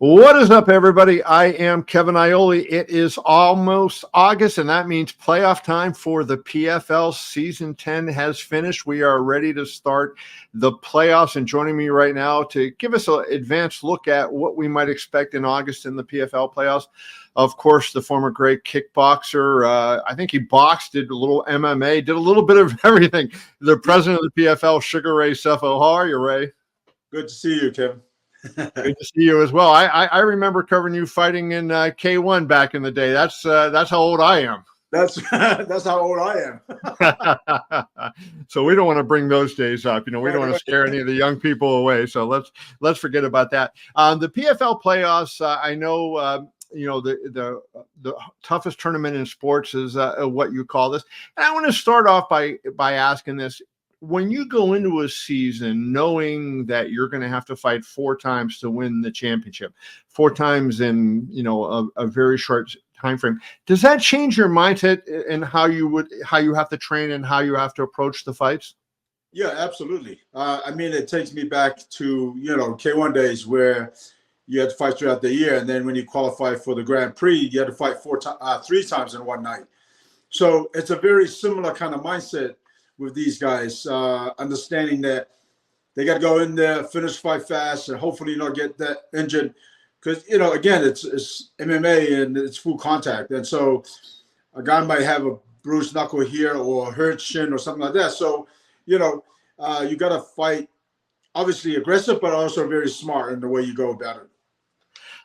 What is up, everybody? I am Kevin Iole. It is almost August, and that means playoff time for the PFL. Season 10 has finished. We are ready to start the playoffs, and joining me right now to give us an advanced look at what we might expect in August in the PFL playoffs, of course, the former great kickboxer. I think he boxed, did a little MMA, did a little bit of everything. The president of the PFL, Sugar Ray Sefo. How are you, Ray? Good to see you, Kevin. Good to see you as well. I remember covering you fighting in K1 back in the day. That's how old I am. That's how old I am. So we don't want to bring those days up. We don't want to scare any of the young people away. So let's forget about that. The PFL playoffs. I know. The toughest tournament in sports is what you call this. And I want to start off by asking this. When you go into a season knowing that you're going to have to fight 4 times to win the championship, 4 times in a very short time frame, does that change your mindset and how you have to train and how you have to approach the fights? Yeah, absolutely. It takes me back to K1 days where you had to fight throughout the year, and then when you qualify for the Grand Prix, you had to fight 3 times in one night. So it's a very similar kind of mindset with these guys, understanding that they got to go in there, finish fight fast, and hopefully not get that injured. Because, again, it's MMA and it's full contact. And so a guy might have a bruised knuckle here or hurt shin or something like that. So, you got to fight, obviously aggressive, but also very smart in the way you go about it.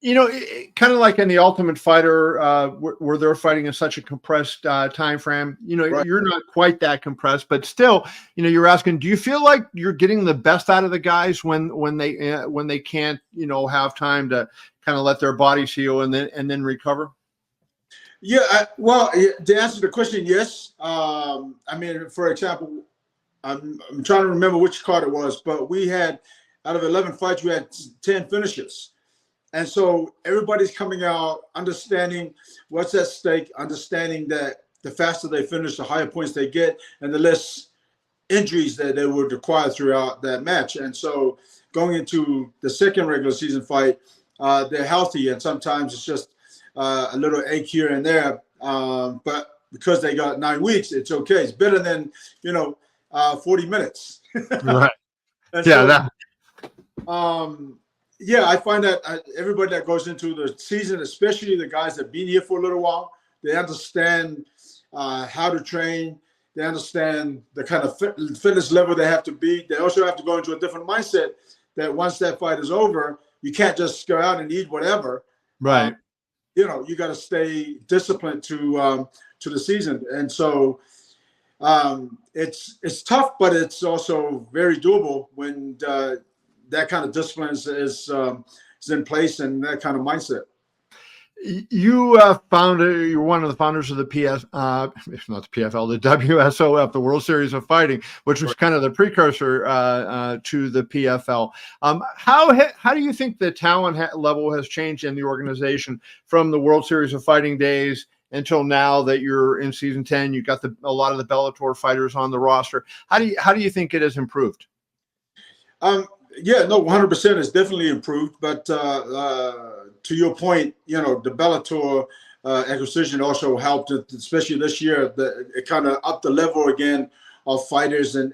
Kind of like in the Ultimate Fighter, where they're fighting in such a compressed time frame. Right. You're not quite that compressed, but still, you're asking, do you feel like you're getting the best out of the guys when they can't, have time to kind of let their bodies heal and then recover? Yeah, to answer the question, yes. For example, I'm trying to remember which card it was, but we had, out of 11 fights, we had 10 finishes. And so everybody's coming out, understanding what's at stake, understanding that the faster they finish, the higher points they get, and the less injuries that they would require throughout that match. And so going into the second regular season fight, they're healthy, and sometimes it's just a little ache here and there. But because they got 9 weeks, it's okay. It's better than 40 minutes. Right. I find that everybody that goes into the season, especially the guys that have been here for a little while, they understand how to train. They understand the kind of fitness level they have to be. They also have to go into a different mindset that once that fight is over, you can't just go out and eat whatever. Right. You got to stay disciplined to the season. And so it's tough, but it's also very doable when that kind of discipline is in place and that kind of mindset. You're one of the founders of the not the PFL, the WSOF, the World Series of Fighting, which was kind of the precursor to the PFL. How do you think the talent level has changed in the organization from the World Series of Fighting days until now that you're in season 10? You got a lot of the Bellator fighters on the roster. How do you think it has improved? 100% has definitely improved. But to your point, the Bellator acquisition also helped, especially this year. It kind of upped the level again of fighters and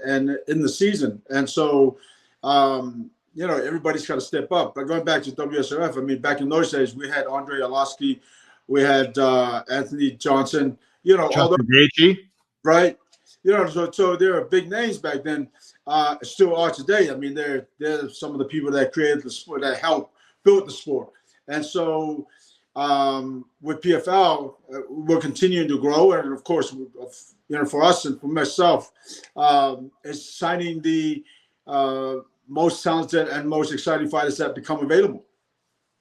in the season. And so, everybody's got to step up. But going back to WSOF, back in those days, we had Andre Arlovsky, we had Anthony Johnson, all those, right? So there are big names back then. Still are today. They're some of the people that created the sport, that helped build the sport. And so with PFL, we're continuing to grow. And of course, for us and for myself, is signing the most talented and most exciting fighters that become available.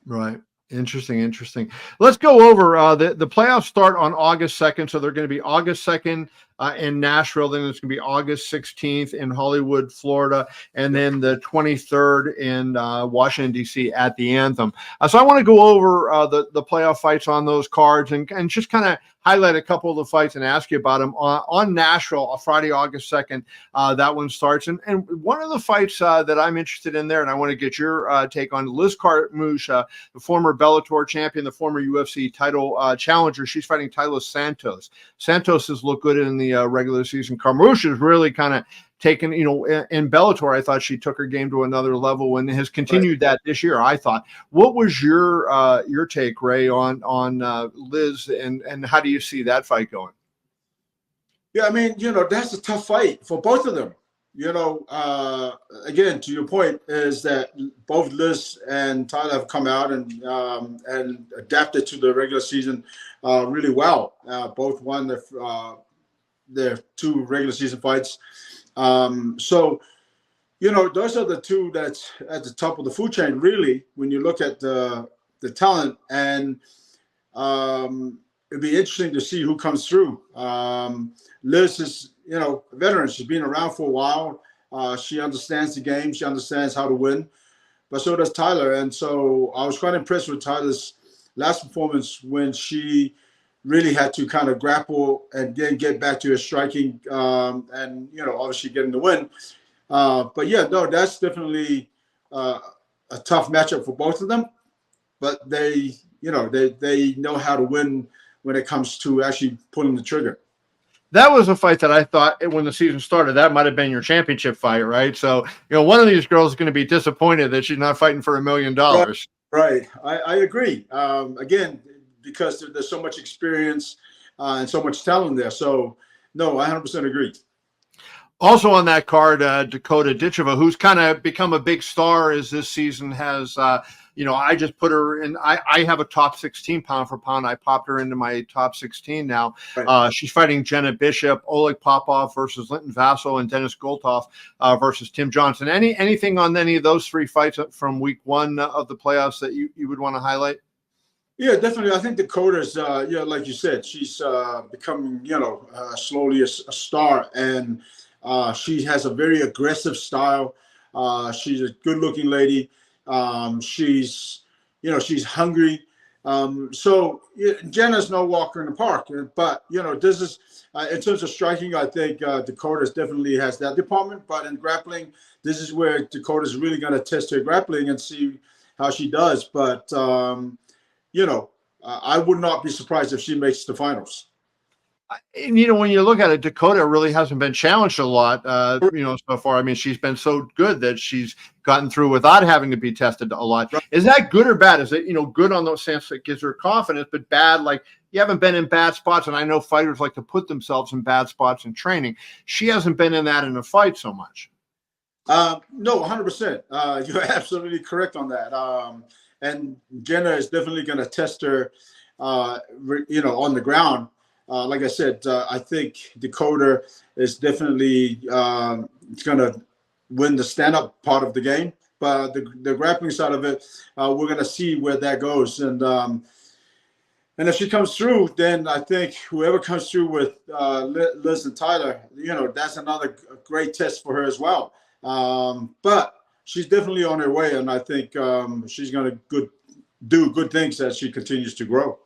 Right. Interesting. Let's go over the playoffs start on August 2nd. So they're going to be August 2nd in Nashville. Then it's going to be August 16th in Hollywood, Florida. And then the 23rd in Washington, D.C. at the Anthem. So I want to go over the playoff fights on those cards and just kind of highlight a couple of the fights and ask you about them. On Nashville, Friday, August 2nd, that one starts. And one of the fights that I'm interested in there, and I want to get your take on, Liz Carmouche, the former Bellator champion, the former UFC title challenger. She's fighting Taila Santos. Santos has looked good in the regular season. Carmouche is really kind of taken, in Bellator, I thought she took her game to another level and has continued that this year, I thought. What was your take, Ray, on Liz, and how do you see that fight going? Yeah, I mean, that's a tough fight for both of them. Again, to your point, is that both Liz and Taila have come out and adapted to the regular season really well. Both won their 2 regular season fights. So, those are the 2 that's at the top of the food chain, really, when you look at the talent. And it'd be interesting to see who comes through. Liz is, a veteran. She's been around for a while. She understands the game. She understands how to win. But so does Taila. And so I was quite impressed with Tyler's last performance when she really had to kind of grapple and then get back to her striking and, obviously getting the win. But yeah, no, that's definitely a tough matchup for both of them. But they know how to win when it comes to actually pulling the trigger. That was a fight that I thought when the season started, that might have been your championship fight, right? So, one of these girls is going to be disappointed that she's not fighting for $1 million. Right. I agree. Again, because there's so much experience and so much talent there. So, no, I 100% agree. Also on that card, Dakota DVA, who's kind of become a big star as this season has, I just put her in. I have a top 16 pound for pound. I popped her into my top 16 now. Right. She's fighting Jenna Bishop, Oleg Popov versus Linton Vassell, and Dennis Goltoff versus Tim Johnson. Anything on any of those 3 fights from week 1 of the playoffs that you would want to highlight? Yeah, definitely. I think Dakota's, like you said, she's becoming, slowly a star, and she has a very aggressive style. She's a good-looking lady. She's hungry. So Jenna's no walker in the park, but this is in terms of striking. I think Dakota's definitely has that department. But in grappling, this is where Dakota's really going to test her grappling and see how she does. But I would not be surprised if she makes the finals. And, when you look at it, Dakota really hasn't been challenged a lot, so far. I mean, she's been so good that she's gotten through without having to be tested a lot. Right. Is that good or bad? Is it, good on those sense that gives her confidence, but bad, like you haven't been in bad spots? And I know fighters like to put themselves in bad spots in training. She hasn't been in that in a fight so much. No, 100%. You're absolutely correct on that. And Jenna is definitely going to test her, on the ground. Like I said, I think Dakota is definitely going to win the stand-up part of the game. But the grappling side of it, we're going to see where that goes. And if she comes through, then I think whoever comes through with Liz and Taila, that's another great test for her as well. But she's definitely on her way, and I think she's going to do good things as she continues to grow.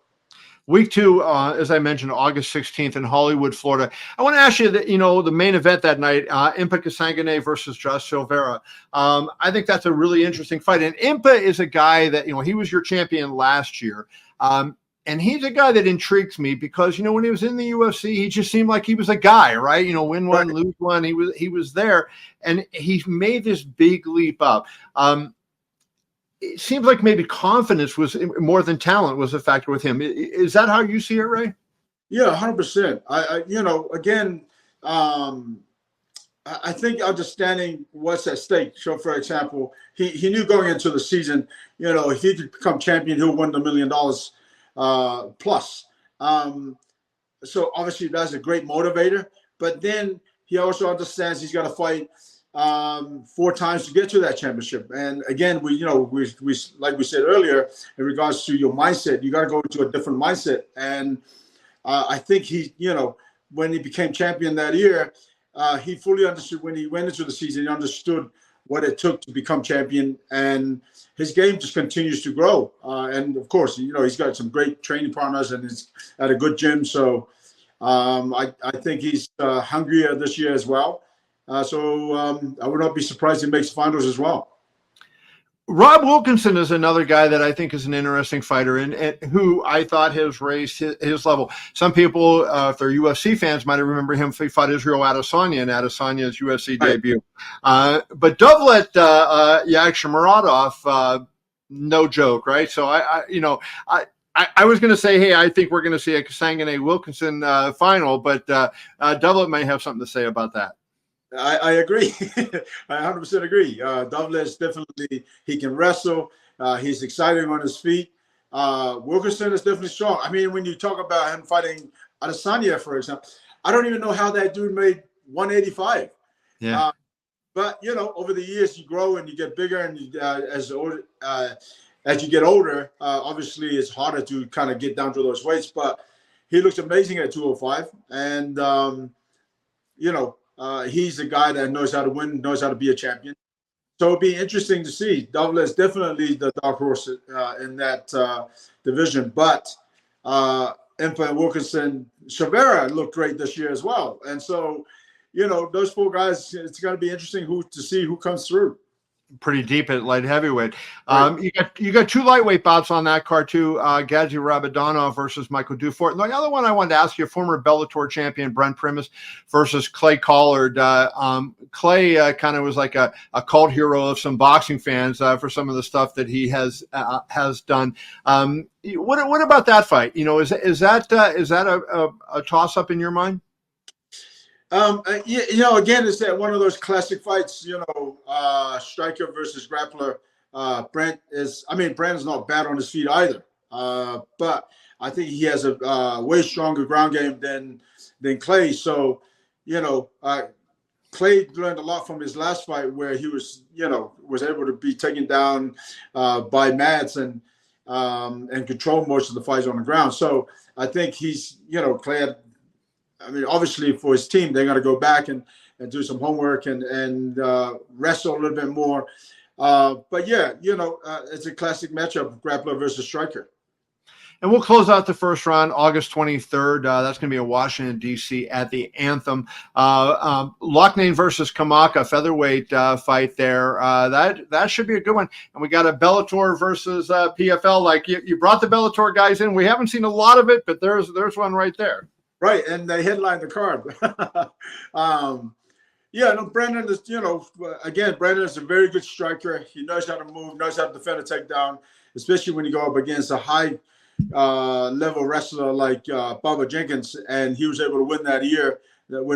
Week 2, as I mentioned, August 16th in Hollywood, Florida. I want to ask you that, the main event that night, Impa versus Josh Silveira. I think that's a really interesting fight. And Impa is a guy that, he was your champion last year. And he's a guy that intrigues me because, when he was in the UFC, he just seemed like he was a guy, right? Win one, lose one. He was there, and he made this big leap up. It seems like maybe confidence was more than talent was a factor with him. Is that how you see it, Ray? Yeah, 100%. I think understanding what's at stake. So, for example, he knew going into the season, if he could become champion, he'll win $1 million plus. So obviously that's a great motivator. But then he also understands he's got to fight 4 times to get to that championship. And again, we like we said earlier, in regards to your mindset, you got to go into a different mindset. And I think he, when he became champion that year, he fully understood when he went into the season, he understood what it took to become champion, and his game just continues to grow. And of course, he's got some great training partners and he's at a good gym. So I think he's hungrier this year as well. So I would not be surprised he makes finals as well. Rob Wilkinson is another guy that I think is an interesting fighter and who I thought has raised his level. Some people, if they're UFC fans, might remember him. He fought Israel Adesanya in Adesanya's UFC debut. But Douet Yakshimuradov, no joke, right? So I was going to say, hey, I think we're going to see a Cang Wilkinson final, but Douet may have something to say about that. I agree. I 100% agree. Douet is definitely, he can wrestle. He's exciting on his feet. Wilkinson is definitely strong. I mean, when you talk about him fighting Adesanya, for example, I don't even know how that dude made 185. Yeah. But, over the years, you grow and you get bigger, and as you get older, obviously it's harder to kind of get down to those weights. But he looks amazing at 205. And, he's a guy that knows how to win, knows how to be a champion. So it'll be interesting to see. Douet is definitely the dark horse in that division. But Impa and Wilkinson, Fereira looked great this year as well. And so, those four guys, it's going to be interesting to see who comes through. Pretty deep at light heavyweight. Right. You got two lightweight bouts on that card too. Gadzi Rabadonov versus Michael Dufort. And the other one I wanted to ask you, former Bellator champion Bren Primus versus Klay Collard. Klay kind of was like a cult hero of some boxing fans for some of the stuff that he has done. What about that fight? Is that a toss up in your mind? Again, it's that one of those classic fights, striker versus grappler. Bren is not bad on his feet either. But I think he has a way stronger ground game than Klay. So, Klay learned a lot from his last fight where he was able to be taken down by Mads and control most of the fights on the ground. So I think Klay had, obviously for his team, they're going to go back and do some homework and wrestle a little bit more. But yeah, it's a classic matchup, grappler versus striker. And we'll close out the first round August 23rd. That's going to be in Washington, D.C. at the Anthem. Lochnan versus Kamaka, featherweight fight there. That should be a good one. And we got a Bellator versus PFL. Like you brought the Bellator guys in. We haven't seen a lot of it, but there's one right there. Right, and they headlined the card. Brendan is, Brendan is a very good striker. He knows how to move, knows how to defend a takedown, especially when you go up against a high level wrestler like Bubba Jenkins, and he was able to win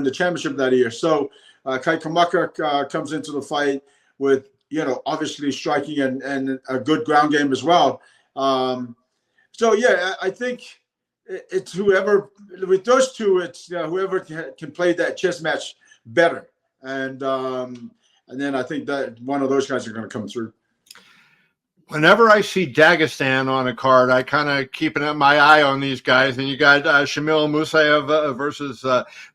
the championship that year. So Kai Kamaka comes into the fight with, obviously striking and a good ground game as well. I think it's whoever, with those two, it's whoever can play that chess match better. And then I think that one of those guys are going to come through. Whenever I see Dagestan on a card, I kind of keep my eye on these guys. And you got Shamil Musv versus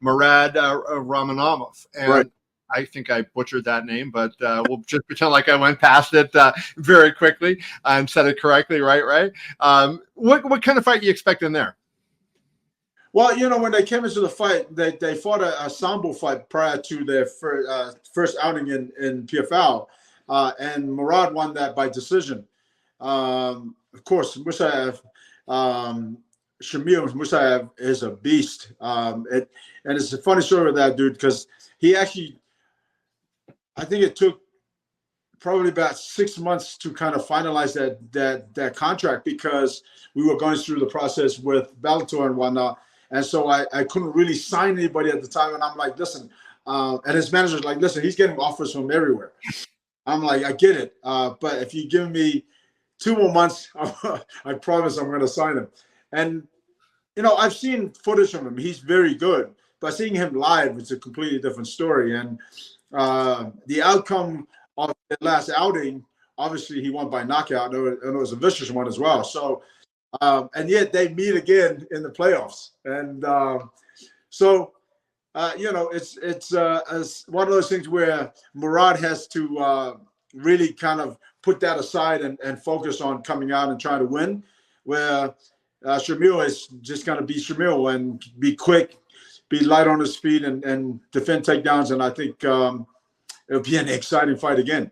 Morad Ramazan. And right. I think I butchered that name, but we'll just pretend like I went past it very quickly and said it correctly. Right. What kind of fight you expect in there? Well, when they came into the fight, they fought a sambo fight prior to their first outing in PFL, and Morad won that by decision. Of course, Musv, Shamil Musv is a beast, and it's a funny story with that dude because he actually, I think it took probably about 6 months to kind of finalize that contract because we were going through the process with Bellator and whatnot. And so I couldn't really sign anybody at the time. And I'm like, listen, and his manager's like, listen, he's getting offers from everywhere. I'm like, I get it. But if you give me 2 more months, I promise I'm going to sign him. And, I've seen footage of him. He's very good. But seeing him live, it's a completely different story. And the outcome of the last outing, obviously he won by knockout. And it was a vicious one as well. So, and yet they meet again in the playoffs. And it's one of those things where Morad has to really kind of put that aside and focus on coming out and trying to win, where Shamil is just going to be Shamil and be quick, be light on his feet, and defend takedowns. And I think it'll be an exciting fight again.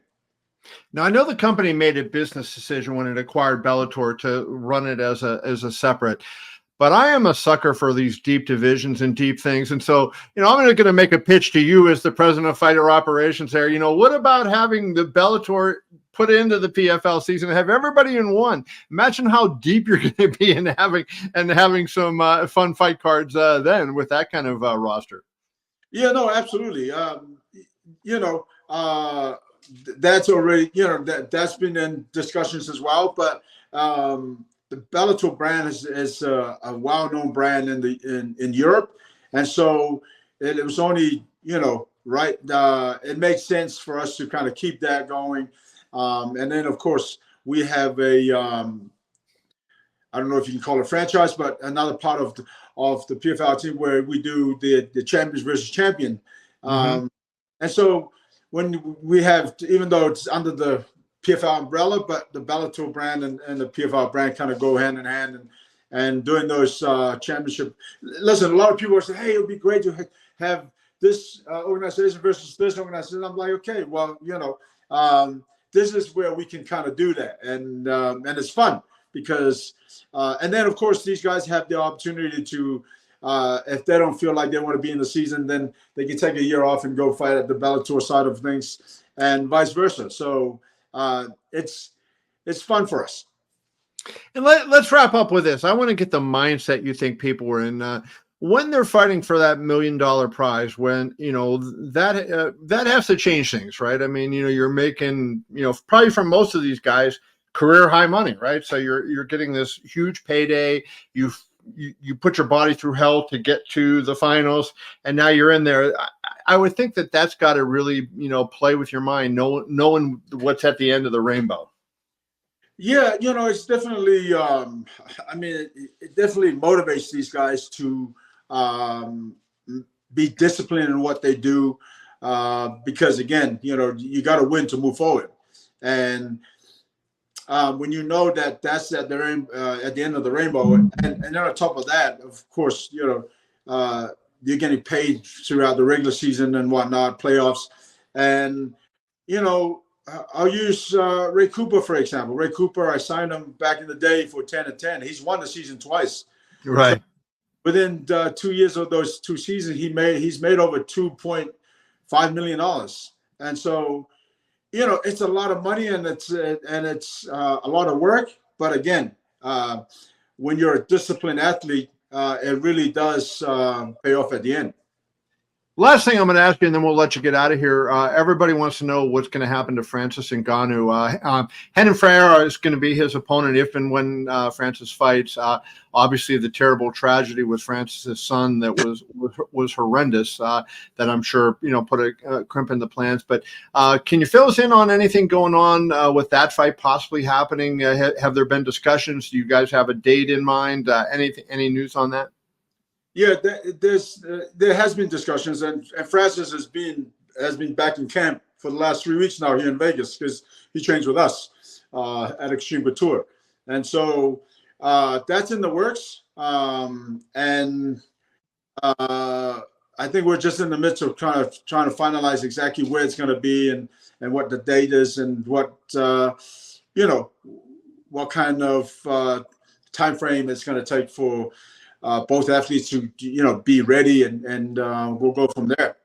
Now, I know the company made a business decision when it acquired Bellator to run it as a separate, but I am a sucker for these deep divisions and deep things. And so, I'm going to make a pitch to you as the president of fighter operations there. What about having the Bellator put into the PFL season and have everybody in one? Imagine how deep you're going to be in having some fun fight cards then with that kind of roster. Yeah, no, absolutely. That's already, that's been in discussions as well. But the Bellator brand is a well-known brand in Europe, and so it was only right. It makes sense for us to kind of keep that going, and then of course we have a I don't know if you can call it franchise, but another part of the PFL team where we do the champions versus champion, and so. When we have, even though it's under the PFL umbrella, but the Bellator brand and the PFL brand kind of go hand in hand, and doing those championship. Listen, a lot of people are saying, "Hey, it would be great to have this organization versus this organization." I'm like, okay, well, this is where we can kind of do that, and it's fun because, and then of course these guys have the opportunity to. If they don't feel like they want to be in the season, then they can take a year off and go fight at the Bellator side of things, and vice versa. So it's fun for us. And let's wrap up with this. I want to get the mindset you think people were in when they're fighting for that $1 million prize. When that has to change things, right? I mean, you're making probably for most of these guys career high money, right? So you're getting this huge payday. You put your body through hell to get to the finals, and now you're in there. I would think that's got to really, play with your mind, knowing what's at the end of the rainbow. Yeah, it's definitely. It definitely motivates these guys to be disciplined in what they do, because again, you got to win to move forward, and. When that's at the end of the rainbow, and then on top of that, of course, you're getting paid throughout the regular season and whatnot, playoffs, and I'll use Ray Cooper for example. Ray Cooper, I signed him back in the day for 10-10. He's won the season twice. Right. Within 2 years of those 2 seasons, he's made over $2.5 million, and so. It's a lot of money and it's a lot of work. But again, when you're a disciplined athlete, it really does pay off at the end. Last thing I'm going to ask you, and then we'll let you get out of here. Everybody wants to know what's going to happen to Francis Ngannou. Renan Fereira is going to be his opponent if and when Francis fights. Obviously, the terrible tragedy with Francis's son that was horrendous. That I'm sure put a crimp in the plans. But can you fill us in on anything going on with that fight possibly happening? Have there been discussions? Do you guys have a date in mind? Any news on that? Yeah, there has been discussions, and Francis has been back in camp for the last 3 weeks now here in Vegas because he trains with us at Extreme Couture, and so that's in the works. And I think we're just in the midst of trying to finalize exactly where it's going to be and what the date is and what what kind of time frame it's going to take for. Both athletes to be ready, and we'll go from there.